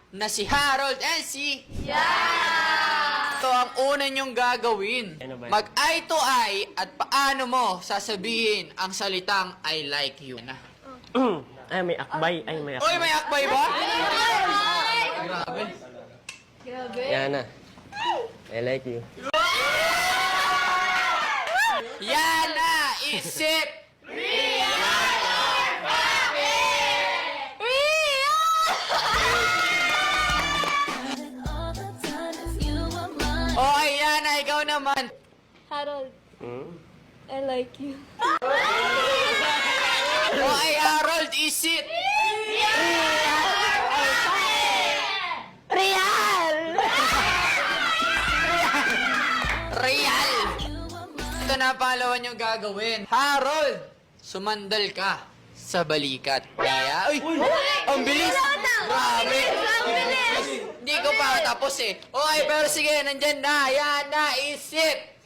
na si Harold and si... Yeah! Ito ang una niyong gagawin. Ano ba yan? Mag-eye to eye at paano mo sasabihin ang salitang I like you na. Ay, may akbay. Ay, may akbay. Uy, may akbay ba? Grabe. Yan na. I like you. Yana, isip! Okay, Yana, ikaw naman. Harold, Hmm? I like you. Okay, Harold, isip! Real! Ito na pangalawa niyong gagawin. Harold, sumandal ka sa balikat niya. Uy! Ang bilis! Grabe! Hindi ko pa tapos eh. Okay, pero sige, nandyan na. Yan na, isip!